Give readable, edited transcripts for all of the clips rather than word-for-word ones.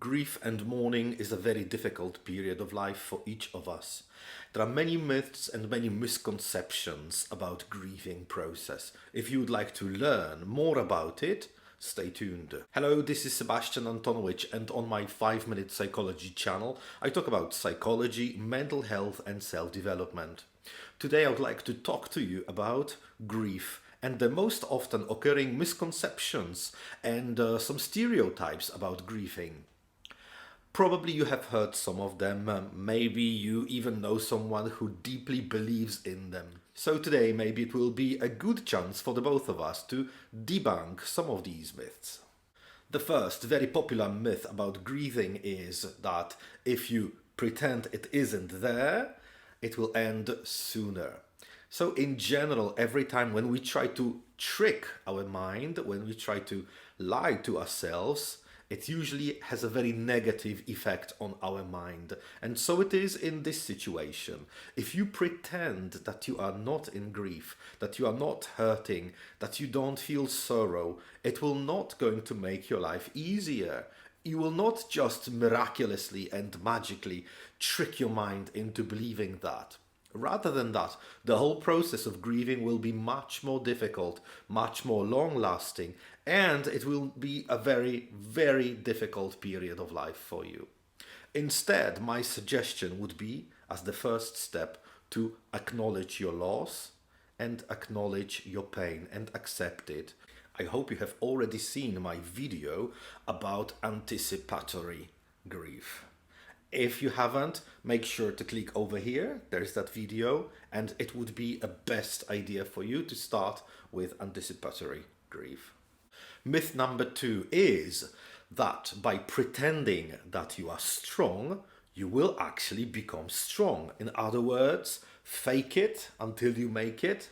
Grief and mourning is a very difficult period of life for each of us. There are many myths and many misconceptions about grieving process. If you would like to learn more about it, stay tuned. Hello, this is Sebastian Antonowicz, and on my 5-minute psychology channel, I talk about psychology, mental health and self-development. Today I would like to talk to you about grief and the most often occurring misconceptions and some stereotypes about grieving. Probably you have heard some of them, maybe you even know someone who deeply believes in them. So today maybe it will be a good chance for the both of us to debunk some of these myths. The first very popular myth about grieving is that if you pretend it isn't there, it will end sooner. So in general, every time when we try to trick our mind, when we try to lie to ourselves, it usually has a very negative effect on our mind. And so it is in this situation. If you pretend that you are not in grief, that you are not hurting, that you don't feel sorrow, it will not going to make your life easier. You will not just miraculously and magically trick your mind into believing that. Rather than that, the whole process of grieving will be much more difficult, much more long-lasting, and it will be a very, very difficult period of life for you. Instead, my suggestion would be, as the first step, to acknowledge your loss and acknowledge your pain and accept it. I hope you have already seen my video about anticipatory grief. If you haven't, make sure to click over here, there's that video, and it would be a best idea for you to start with anticipatory grief. Myth number 2 is that by pretending that you are strong, you will actually become strong. In other words, fake it until you make it.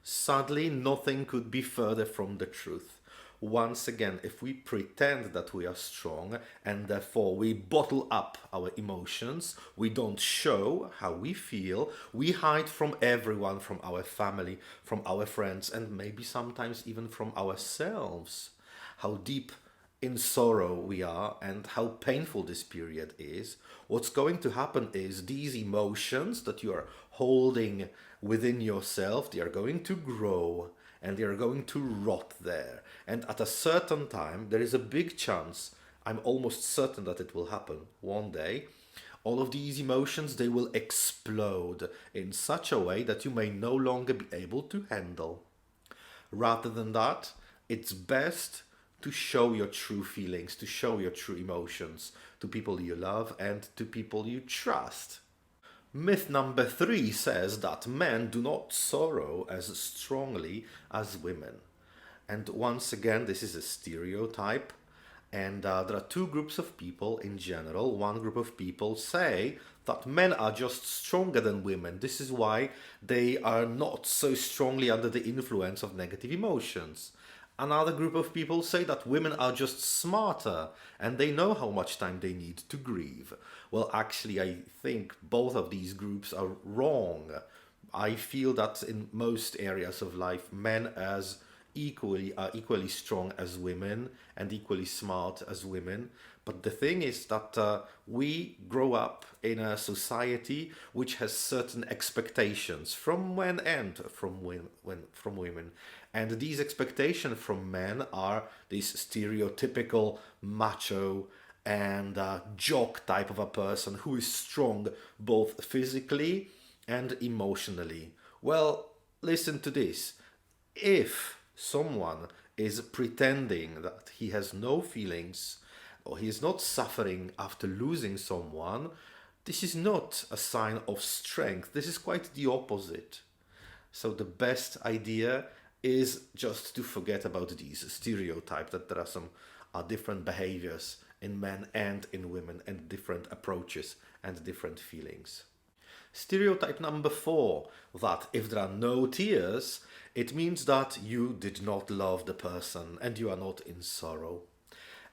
Sadly, nothing could be further from the truth. Once again, if we pretend that we are strong and therefore we bottle up our emotions, we don't show how we feel, we hide from everyone, from our family, from our friends, and maybe sometimes even from ourselves, how deep in sorrow we are and how painful this period is, what's going to happen is these emotions that you are holding within yourself, they are going to grow and they are going to rot there. And at a certain time, there is a big chance, I'm almost certain that it will happen one day, all of these emotions, they will explode in such a way that you may no longer be able to handle. Rather than that, it's best to show your true feelings, to show your true emotions to people you love and to people you trust. Myth number 3 says that men do not sorrow as strongly as women. And once again, this is a stereotype. And there are two groups of people in general. One group of people say that men are just stronger than women. This is why they are not so strongly under the influence of negative emotions. Another group of people say that women are just smarter and they know how much time they need to grieve. Well, actually, I think both of these groups are wrong. I feel that in most areas of life, men are equally strong as women and equally smart as women. But the thing is that we grow up in a society which has certain expectations from men and from women. And these expectations from men are this stereotypical macho and jock type of a person who is strong both physically and emotionally. Well, listen to this. If someone is pretending that he has no feelings or he is not suffering after losing someone, this is not a sign of strength. This is quite the opposite. So the best idea is just to forget about these stereotypes, that there are some different behaviors in men and in women and different approaches and different feelings. Stereotype number 4, that if there are no tears, it means that you did not love the person and you are not in sorrow.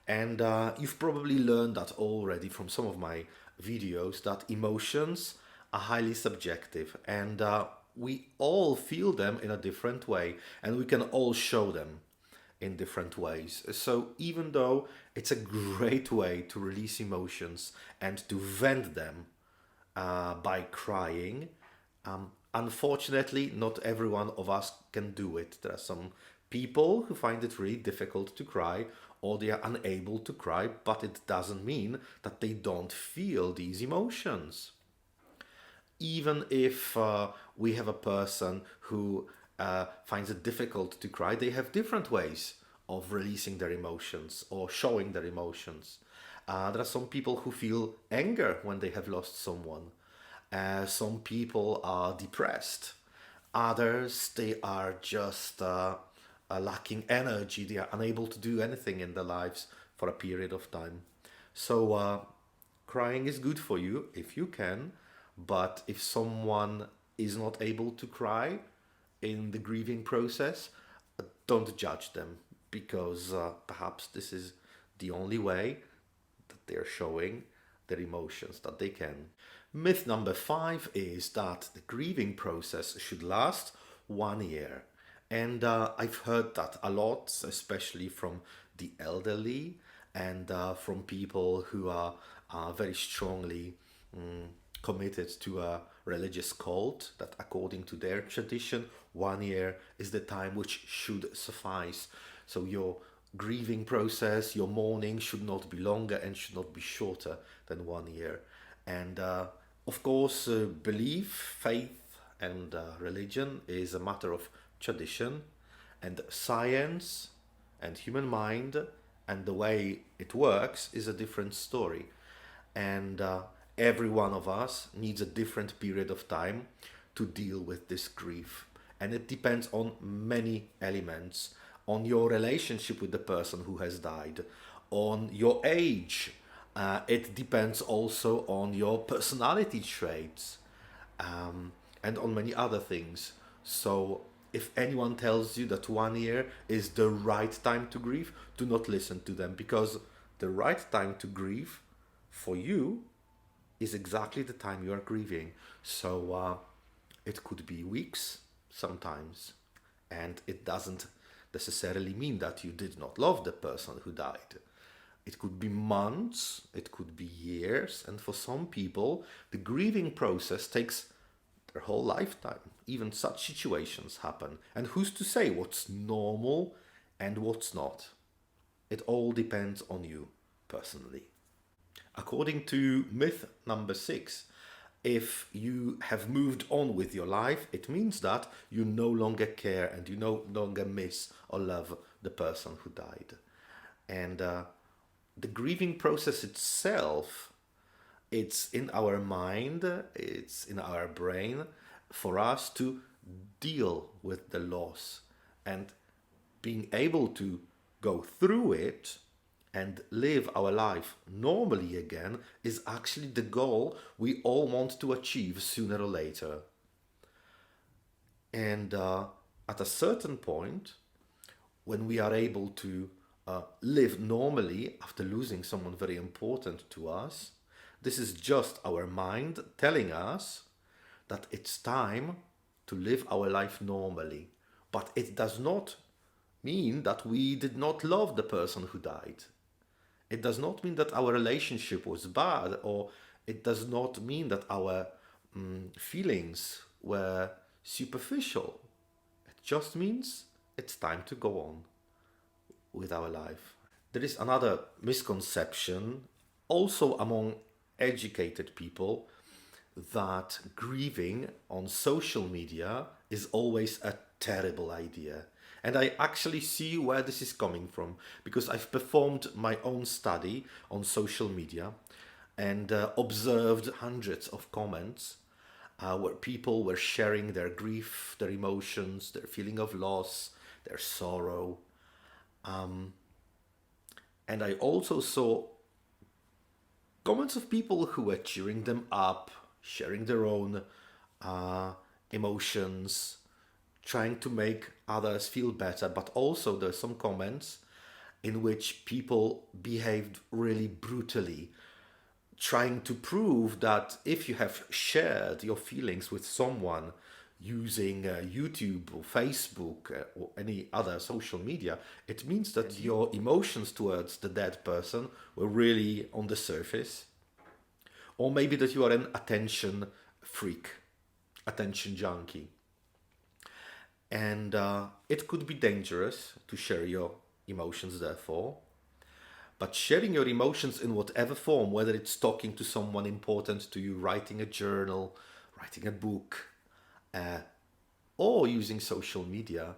And you've probably learned that already from some of my videos, that emotions are highly subjective and we all feel them in a different way and we can all show them. in different ways. So even though it's a great way to release emotions and to vent them by crying, unfortunately, not every one of us can do it. There are some people who find it really difficult to cry, or they are unable to cry, but it doesn't mean that they don't feel these emotions. Even if we have a person who finds it difficult to cry, they have different ways of releasing their emotions or showing their emotions. There are some people who feel anger when they have lost someone. Some people are depressed. Others, they are just lacking energy. They are unable to do anything in their lives for a period of time. So crying is good for you if you can, but if someone is not able to cry in the grieving process, don't judge them, because perhaps this is the only way that they're showing their emotions that they can. Myth number 5 is that the grieving process should last 1 year. And I've heard that a lot, especially from the elderly and from people who are very strongly committed to a religious cult, that according to their tradition, 1 year is the time which should suffice. So your grieving process, your mourning should not be longer and should not be shorter than 1 year. And of course, belief, faith, and religion is a matter of tradition, and science and human mind and the way it works is a different story. And every one of us needs a different period of time to deal with this grief. And it depends on many elements, on your relationship with the person who has died, on your age. It depends also on your personality traits, and on many other things. So if anyone tells you that 1 year is the right time to grieve, do not listen to them, because the right time to grieve for you is exactly the time you are grieving. So it could be weeks sometimes, and it doesn't necessarily mean that you did not love the person who died. It could be months, it could be years, and for some people, the grieving process takes their whole lifetime. Even such situations happen. And who's to say what's normal and what's not? It all depends on you personally. According to myth number 6, if you have moved on with your life, it means that you no longer care and you no longer miss or love the person who died. And the grieving process itself, it's in our mind, it's in our brain for us to deal with the loss, and being able to go through it and live our life normally again is actually the goal we all want to achieve sooner or later. And at a certain point, when we are able to live normally after losing someone very important to us, this is just our mind telling us that it's time to live our life normally. But it does not mean that we did not love the person who died. It does not mean that our relationship was bad, or it does not mean that our feelings were superficial. It just means it's time to go on with our life. There is another misconception, also among educated people, that grieving on social media is always a terrible idea. And I actually see where this is coming from, because I've performed my own study on social media and observed hundreds of comments where people were sharing their grief, their emotions, their feeling of loss, their sorrow. And I also saw comments of people who were cheering them up, sharing their own emotions, trying to make others feel better. But also there's some comments in which people behaved really brutally, trying to prove that if you have shared your feelings with someone, using YouTube or Facebook or any other social media, it means that your emotions towards the dead person were really on the surface. Or maybe that you are an attention freak, attention junkie. And it could be dangerous to share your emotions, therefore. But sharing your emotions in whatever form, whether it's talking to someone important to you, writing a journal, writing a book, or using social media,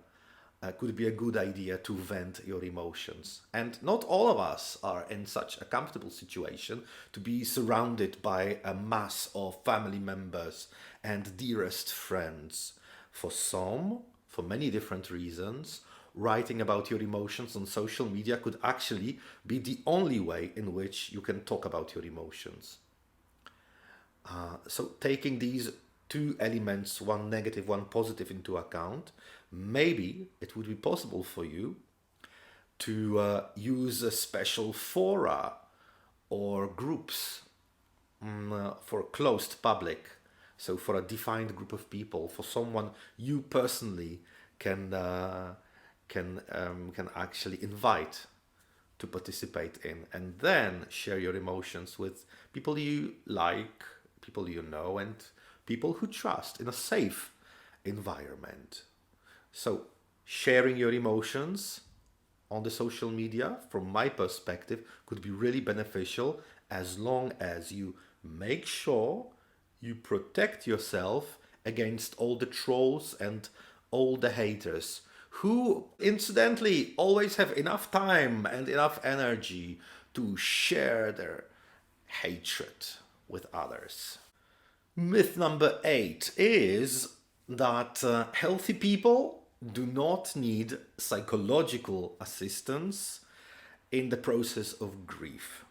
could be a good idea to vent your emotions. And not all of us are in such a comfortable situation to be surrounded by a mass of family members and dearest friends. For some, for many different reasons, writing about your emotions on social media could actually be the only way in which you can talk about your emotions. So taking these two elements, one negative, one positive, into account, maybe it would be possible for you to use a special fora or groups for closed public. So for a defined group of people, for someone you personally can actually invite to participate in, and then share your emotions with people you like, people you know, and people who trust in a safe environment. So sharing your emotions on the social media, from my perspective, could be really beneficial as long as you make sure you protect yourself against all the trolls and all the haters who, incidentally, always have enough time and enough energy to share their hatred with others. Myth number 8 is that healthy people do not need psychological assistance in the process of grief.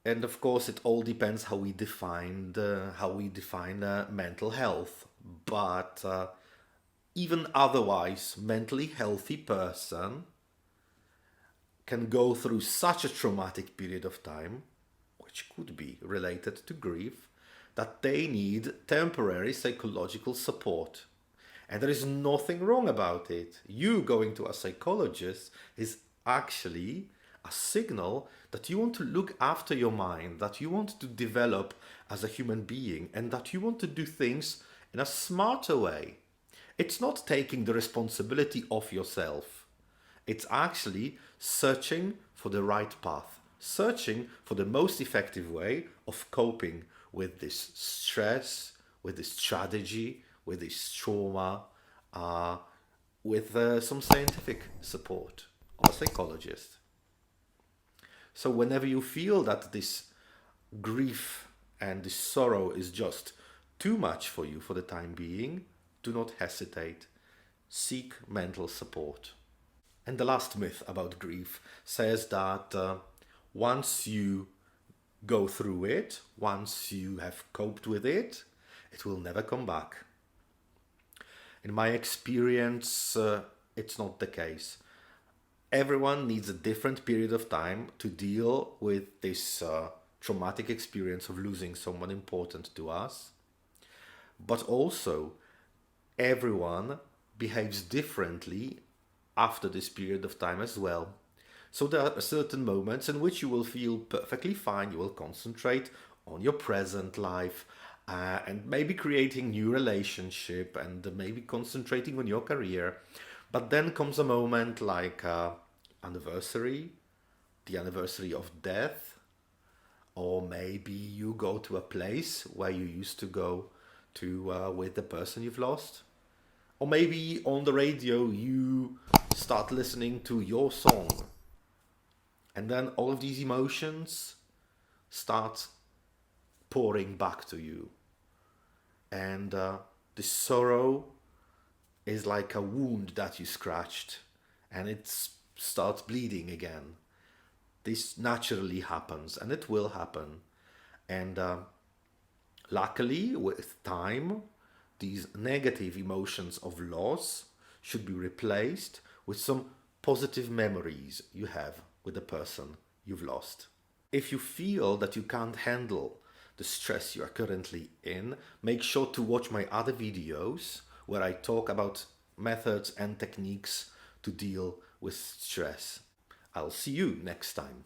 And of course, it all depends how we define mental health. But even otherwise, mentally healthy person can go through such a traumatic period of time, which could be related to grief, that they need temporary psychological support. And there is nothing wrong about it. You going to a psychologist is actually a signal that you want to look after your mind, that you want to develop as a human being, and that you want to do things in a smarter way. It's not taking the responsibility off yourself. It's actually searching for the right path, searching for the most effective way of coping with this stress, with this tragedy, with this trauma, with some scientific support of a psychologist. So whenever you feel that this grief and this sorrow is just too much for you for the time being, do not hesitate. Seek mental support. And the last myth about grief says that once you go through it, once you have coped with it, it will never come back. In my experience, it's not the case. Everyone needs a different period of time to deal with this traumatic experience of losing someone important to us. But also, everyone behaves differently after this period of time as well. So there are certain moments in which you will feel perfectly fine, you will concentrate on your present life, and maybe creating new relationship, and maybe concentrating on your career. But then comes a moment like anniversary, the anniversary of death, or maybe you go to a place where you used to go to with the person you've lost. Or maybe on the radio you start listening to your song. And then all of these emotions start pouring back to you. And the sorrow is like a wound that you scratched and it starts bleeding again. This naturally happens, and it will happen. And luckily, with time, these negative emotions of loss should be replaced with some positive memories you have with the person you've lost. If you feel that you can't handle the stress you are currently in, make sure to watch my other videos where I talk about methods and techniques to deal with stress. I'll see you next time.